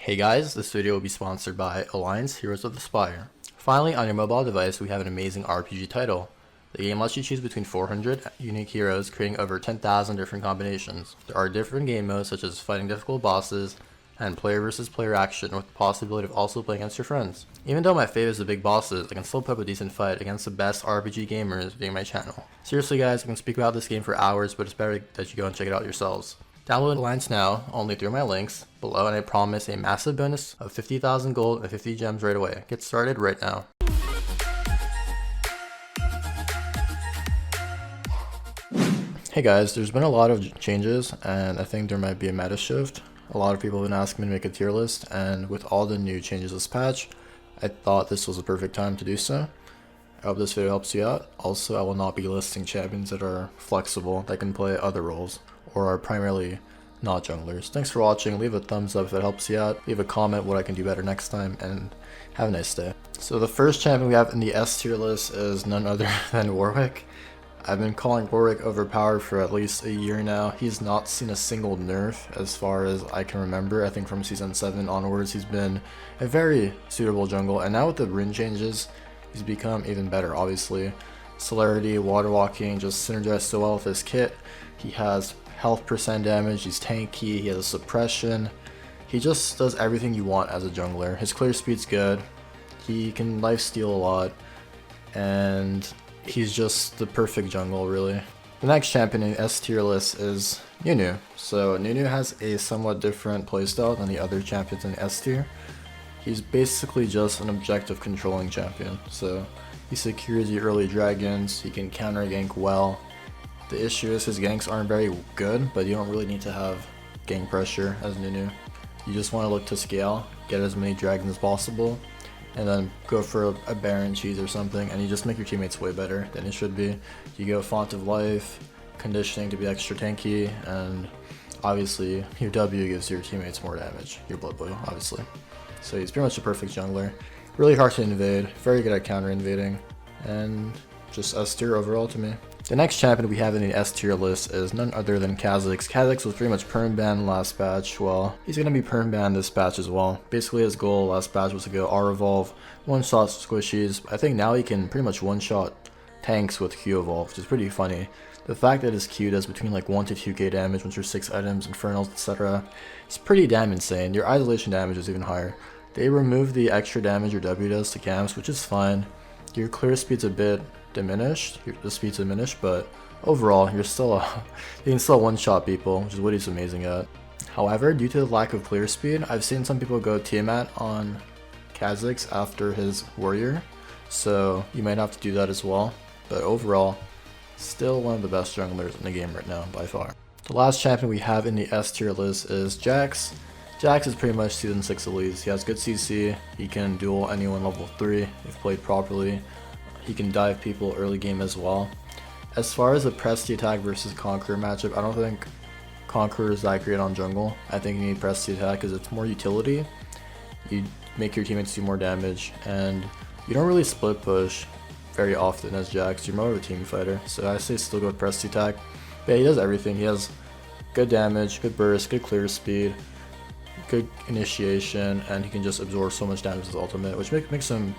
Hey guys, this video will be sponsored by Alliance Heroes of the Spire. Finally, on your mobile device, we have an amazing RPG title. The game lets you choose between 400 unique heroes, creating over 10,000 different combinations. There are different game modes such as fighting difficult bosses, and player versus player action with the possibility of also playing against your friends. Even though my fave is the big bosses, I can still put up a decent fight against the best RPG gamers via my channel. Seriously guys, I can speak about this game for hours, but it's better that you go and check it out yourselves. Download Alliance now, only through my links below, and I promise a massive bonus of 50,000 gold and 50 gems right away. Get started right now. Hey guys, there's been a lot of changes, and I think there might be a meta shift. A lot of people have been asking me to make a tier list, and with all the new changes this patch, I thought this was the perfect time to do so. I hope this video helps you out. Also, I will not be listing champions that are flexible, that can play other roles, or are primarily not junglers. Thanks for watching, leave a thumbs up if it helps you out, leave a comment what I can do better next time, and have a nice day. So the first champion we have in the S tier list is none other than Warwick. I've been calling Warwick overpowered for at least a year now. He's not seen a single nerf as far as I can remember. I think from season 7 onwards he's been a very suitable jungle, and now with the rune changes he's become even better. Obviously celerity, water walking just synergize so well with his kit. He has health percent damage, he's tanky, he has suppression. He just does everything you want as a jungler. His clear speed's good, he can lifesteal a lot, and he's just the perfect jungle really. The next champion in the S tier list is Nunu. So Nunu has a somewhat different playstyle than the other champions in the S tier. He's basically just an objective controlling champion. So he secures your early dragons, he can counter gank well. The issue is his ganks aren't very good, but you don't really need to have gank pressure as Nunu. You just want to look to scale, get as many dragons as possible, and then go for a Baron cheese or something, and you just make your teammates way better than it should be. You go Font of Life, conditioning to be extra tanky, and obviously your W gives your teammates more damage, your blood boil obviously. So he's pretty much a perfect jungler. Really hard to invade, very good at counter invading, and just S tier overall to me. The next champion we have in the S tier list is none other than Kha'Zix. Kha'Zix was pretty much perm banned last patch. Well, he's gonna be perm banned this patch as well. Basically his goal last patch was to go R evolve, one shot squishies. I think now he can pretty much one shot tanks with Q evolve, which is pretty funny. The fact that his Q does between like 1 to 2k damage once you're 6 items, infernals, etc. It's pretty damn insane. Your isolation damage is even higher. They removed the extra damage your W does to camps, which is fine. Your clear speed's a bit diminished, the speed's diminished, but overall you can still one-shot people, which is what he's amazing at. However, due to the lack of clear speed, I've seen some people go Tiamat on Kha'Zix after his warrior, so you might have to do that as well. But overall, still one of the best junglers in the game right now by far. The last champion we have in the S tier list is Jax. Jax is pretty much season 6 Elise. He has good CC, he can duel anyone level 3 if played properly. He can dive people early game as well. As far as the Prestige attack versus Conqueror matchup, I don't think Conqueror is that great on jungle. I think you need Prestige attack because it's more utility. You make your teammates do more damage, and you don't really split push very often as Jax. You're more of a team fighter, so I say still go with Prestige attack. But yeah, he does everything. He has good damage, good burst, good clear speed, good initiation, and he can just absorb so much damage with his ultimate, which makes him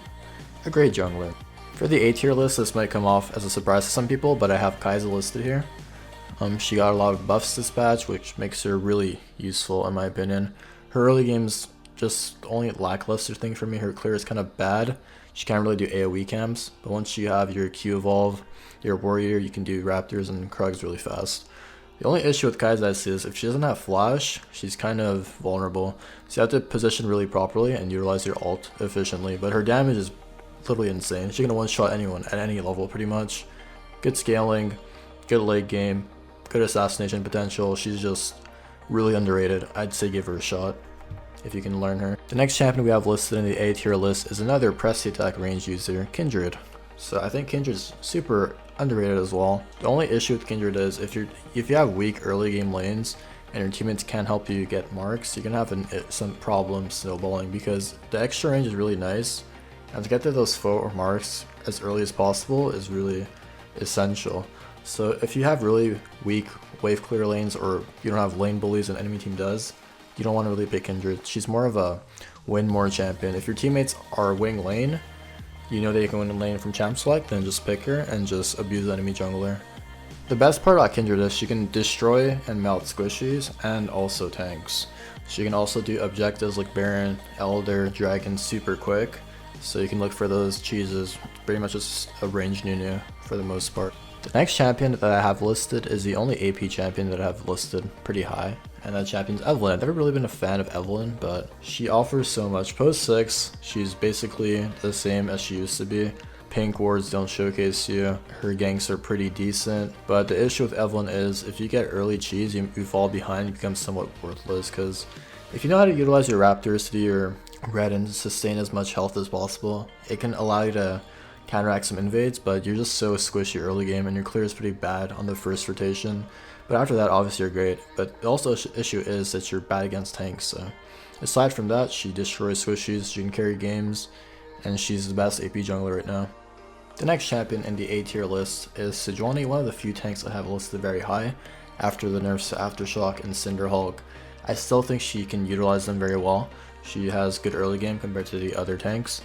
a great jungler. For the A tier list, this might come off as a surprise to some people, but I have Kai'Sa listed here. She got a lot of buffs this patch, which makes her really useful in my opinion. Her early game's just only lackluster thing for me. Her clear is kind of bad. She can't really do AoE camps, but once you have your Q evolve, your warrior, you can do raptors and Krugs really fast. The only issue with Kai'Sa is if she doesn't have flash, she's kind of vulnerable. So you have to position really properly and utilize your ult efficiently, but her damage is literally insane. She can one-shot anyone at any level pretty much. Good scaling, good late game, good assassination potential. She's just really underrated. I'd say give her a shot if you can learn her. The next champion we have listed in the A tier list is another Prestige attack range user, Kindred. So I think Kindred's super underrated as well. The only issue with Kindred is if you have weak early game lanes and your teammates can't help you get marks, you can have some problems snowballing because the extra range is really nice. And to get to those 4 marks as early as possible is really essential. So if you have really weak wave clear lanes, or you don't have lane bullies and enemy team does, you don't want to really pick Kindred. She's more of a win more champion. If your teammates are wing lane, you know they can win lane from champ select, then just pick her and just abuse the enemy jungler. The best part about Kindred is she can destroy and melt squishies and also tanks. She can also do objectives like Baron, Elder, Dragon super quick, so you can look for those cheeses, pretty much just a ranged Nunu for the most part. The next champion that I have listed is the only AP champion that I have listed pretty high, and that champion's Evelynn. I've never really been a fan of Evelynn, but she offers so much. Post 6, she's basically the same as she used to be. Pink wards don't showcase you, her ganks are pretty decent, but the issue with Evelynn is if you get early cheese, you fall behind, you become somewhat worthless, because if you know how to utilize your raptors to do your red and sustain as much health as possible, it can allow you to counteract some invades, but you're just so squishy early game and your clear is pretty bad on the first rotation. But after that, obviously you're great, but the also issue is that you're bad against tanks, so aside from that, she destroys squishies, she can carry games, and she's the best AP jungler right now. The next champion in the A tier list is Sejuani, one of the few tanks I have listed very high after the nerfs to Aftershock and Cinderhulk. I still think she can utilize them very well. She has good early game compared to the other tanks.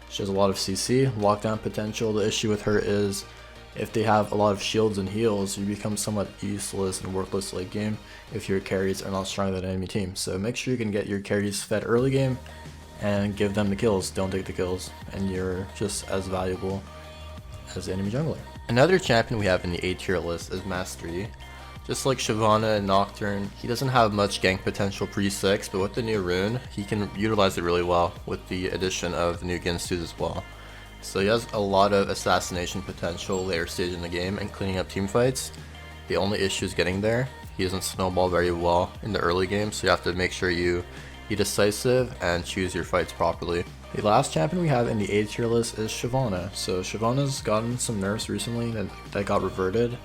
She has a lot of CC, lockdown potential. The issue with her is if they have a lot of shields and heals, you become somewhat useless and worthless late game if your carries are not stronger than an enemy team. So make sure you can get your carries fed early game and give them the kills, don't take the kills, and you're just as valuable as the enemy jungler. Another champion we have in the A tier list is Mastery. Just like Shyvana and Nocturne, he doesn't have much gank potential pre-6, but with the new rune, he can utilize it really well with the addition of the new Ginsus as well. So he has a lot of assassination potential later stage in the game and cleaning up team fights. The only issue is getting there. He doesn't snowball very well in the early game, so you have to make sure you be decisive and choose your fights properly. The last champion we have in the A tier list is Shyvana. So Shyvana's gotten some nerfs recently that got reverted,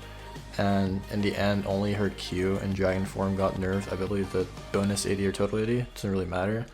and in the end only her Q and Dragon form got nerfed. I believe the bonus 80 or total 80 doesn't really matter.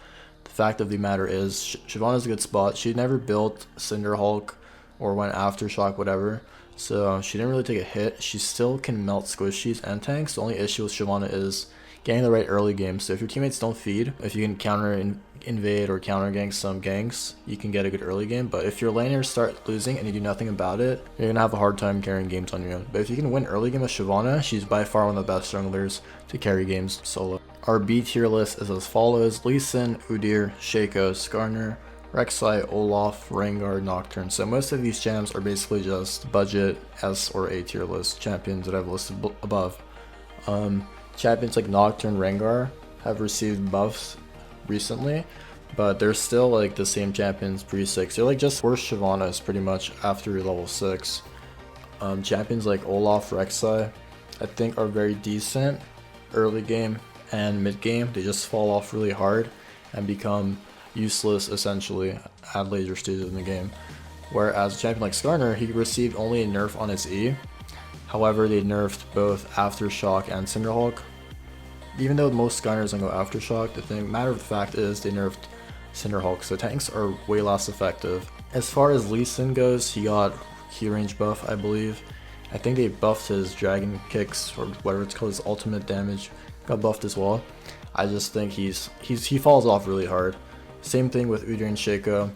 The fact of the matter is Shyvana's a good spot. She never built Cinderhulk or went Aftershock, whatever, so she didn't really take a hit. She still can melt squishies and tanks. The only issue with Shyvana is getting the right early game. So if your teammates don't feed, if you can counter invade or counter gank some ganks, you can get a good early game. But if your laners start losing and you do nothing about it, you're gonna have a hard time carrying games on your own. But if you can win early game with Shyvana, she's by far one of the best junglers to carry games solo. Our B tier list is as follows: Lee Sin, Udyr, Shaco, Skarner, Rek'Sai, Olaf, Rengar, Nocturne. So most of these champs are basically just budget S or A tier list champions that I've listed above. Champions like Nocturne, Rengar have received buffs recently, but they're still like the same champions pre-6. They're like just worse Shyvanas pretty much after level 6. Champions like Olaf, Rek'Sai, I think are very decent early game and mid game. They just fall off really hard and become useless essentially at later stages in the game. Whereas a champion like Skarner, he received only a nerf on his E. However, they nerfed both Aftershock and Cinderhulk. Even though most Skarners don't go Aftershock, matter of the fact is they nerfed Cinderhulk, so tanks are way less effective. As far as Lee Sin goes, he got Q range buff, I believe. I think they buffed his dragon kicks, or whatever it's called, his ultimate damage got buffed as well. I just think he falls off really hard. Same thing with Udyr and Shaco.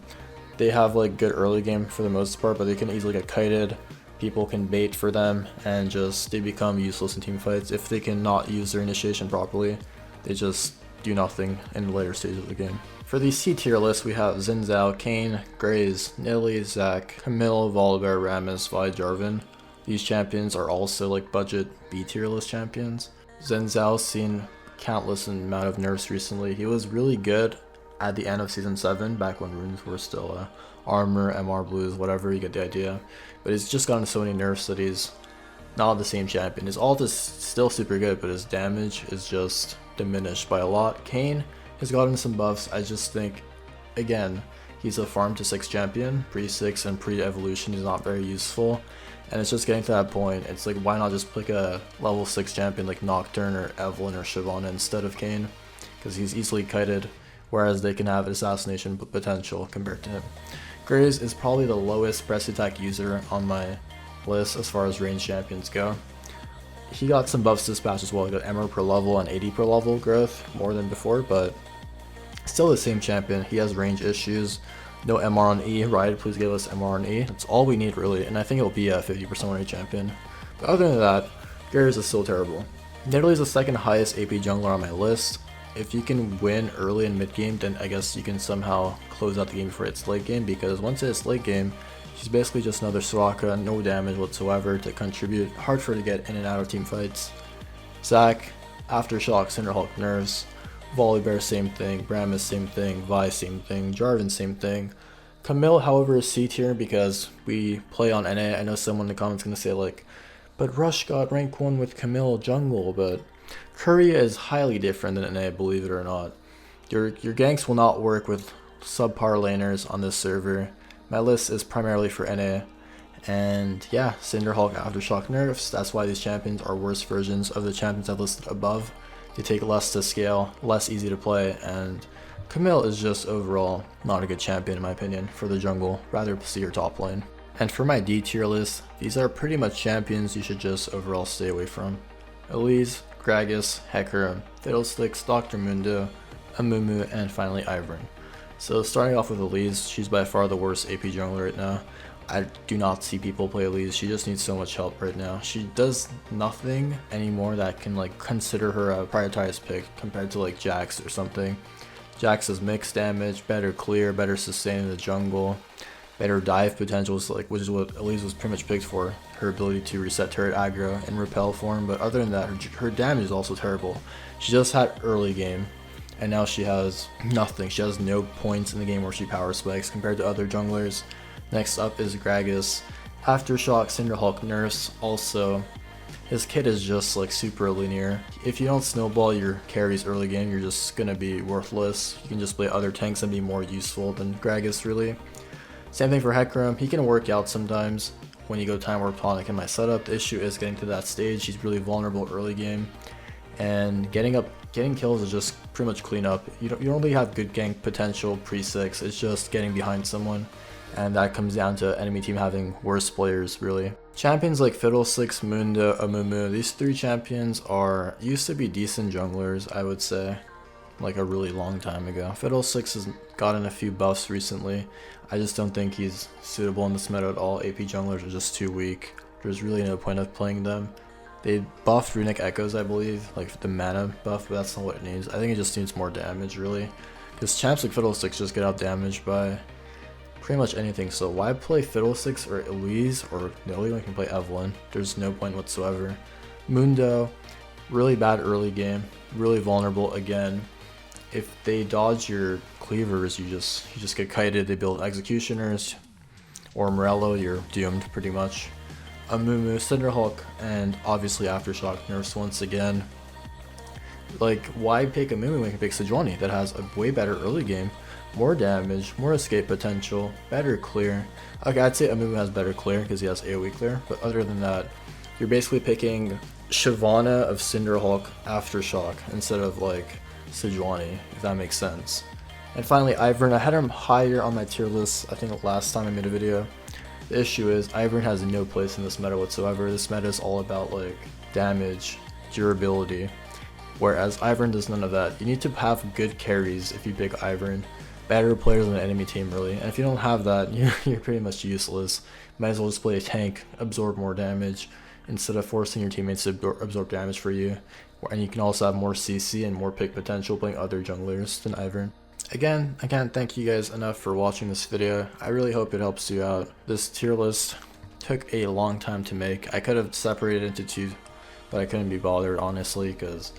They have like good early game for the most part, but they can easily get kited. People can bait for them and they become useless in team fights. If they cannot use their initiation properly, they just do nothing in the later stages of the game. For the C tier list, we have Zhao, Kayn, Graves, Nidalee, Zac, Camille, Volibear, Rammus, Jarvan. These champions are also like budget B tier list champions. Zhao's seen countless amount of nerfs recently. He was really good at the end of season 7, back when runes were still armor, MR blues, whatever, you get the idea. But he's just gotten so many nerfs that he's not the same champion. His ult is still super good, but his damage is just diminished by a lot. Kayn has gotten some buffs. I just think, again, he's a farm to 6 champion. Pre-6 and pre-evolution he's not very useful. And it's just getting to that point. It's like, why not just pick a level 6 champion like Nocturne or Evelynn or Shyvana instead of Kayn? Because he's easily kited, whereas they can have assassination potential compared to him. Graves is probably the lowest press attack user on my list as far as ranged champions go. he got some buffs this patch as well. He got MR per level and 80 per level growth more than before, but still the same champion. He has range issues. No MR on E. Riot, please give us MR on E. That's all we need really, and I think it'll be a 50% win rate champion. But other than that, Gragas is still terrible. Nidalee is the second highest AP jungler on my list. If you can win early and mid game, then I guess you can somehow close out the game before it's late game, because once it's late game, she's basically just another Soraka, no damage whatsoever to contribute, hard for her to get in and out of team fights. Zac, Aftershock, Cinderhulk nerfs, Volibear same thing, Rammus same thing, Vi same thing, Jarvan same thing. Camille, however, is C tier because we play on NA. I know someone in the comments is going to say like, but Rush got rank 1 with Camille jungle, but Korea is highly different than NA, believe it or not. Your ganks will not work with subpar laners on this server. My list is primarily for NA, and yeah, Cinderhulk, Aftershock nerfs. That's why these champions are worse versions of the champions I've listed above. They take less to scale, less easy to play, and Camille is just overall not a good champion in my opinion for the jungle. Rather see her top lane. And for my D tier list, these are pretty much champions you should just overall stay away from. Elise, Gragas, Hecarim, Fiddlesticks, Dr. Mundo, Amumu, and finally Ivern. So starting off with Elise, she's by far the worst AP jungler right now. I do not see people play Elise. She just needs so much help right now. She does nothing anymore that can like consider her a prioritized pick compared to like Jax or something. Jax has mixed damage, better clear, better sustain in the jungle, better dive potentials, like which is what Elise was pretty much picked for. Her ability to reset turret aggro and repel form, but other than that, her damage is also terrible. She just had early game, and now she has nothing. She has no points in the game where she power spikes compared to other junglers. Next up is Gragas. Aftershock, Cinderhulk nerfs. Also, his kit is just like super linear. If you don't snowball your carries early game, you're just gonna be worthless. You can just play other tanks and be more useful than Gragas really. Same thing for Hecarim. He can work out sometimes when you go time warp tonic in my setup. The issue is getting to that stage. He's really vulnerable early game, and getting kills is just pretty much clean up. You don't really have good gank potential pre-6. It's just getting behind someone, and that comes down to enemy team having worse players really. Champions like Fiddlesticks, Mundo, Amumu, these three champions used to be decent junglers, I would say, like a really long time ago. Fiddlesticks has gotten a few buffs recently. I just don't think he's suitable in this meta at all. AP junglers are just too weak. There's really no point of playing them. They buffed Runic Echoes, I believe, like the mana buff, but that's not what it needs. I think it just needs more damage really, because champs like Fiddlesticks just get out damaged by pretty much anything. So why play Fiddlesticks or Elise or Nidalee when you can play Evelynn? There's no point whatsoever. Mundo, really bad early game, really vulnerable again. If they dodge your cleavers, you just get kited. They build executioners or Morello, you're doomed pretty much. Amumu, Cinderhulk, and obviously Aftershock nerfs once again. Like, why pick Amumu when you can pick Sejuani that has a way better early game, more damage, more escape potential, better clear. Okay, I'd say Amumu has better clear because he has AoE clear, but other than that, you're basically picking Shyvana of Cinderhulk Aftershock instead of like Sejuani, if that makes sense. And finally, Ivern. I had him higher on my tier list, I think last time I made a video. The issue is Ivern has no place in this meta whatsoever. This meta is all about like damage, durability, whereas Ivern does none of that. You need to have good carries if you pick Ivern, better players on the enemy team really, and if you don't have that, you're pretty much useless. Might as well just play a tank, absorb more damage, instead of forcing your teammates to absorb damage for you. And you can also have more CC and more pick potential playing other junglers than Ivern. Again, I can't thank you guys enough for watching this video. I really hope it helps you out. This tier list took a long time to make. I could have separated it into two, but I couldn't be bothered honestly, because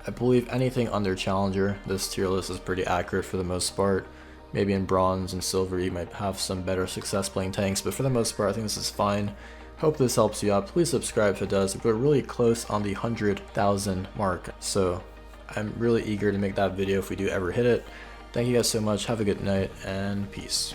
I believe anything under Challenger, this tier list is pretty accurate for the most part. Maybe in Bronze and Silver you might have some better success playing tanks, but for the most part I think this is fine. Hope this helps you out. Please subscribe if it does. We're really close on the 100,000 mark, so I'm really eager to make that video if we do ever hit it. Thank you guys so much. Have a good night and peace.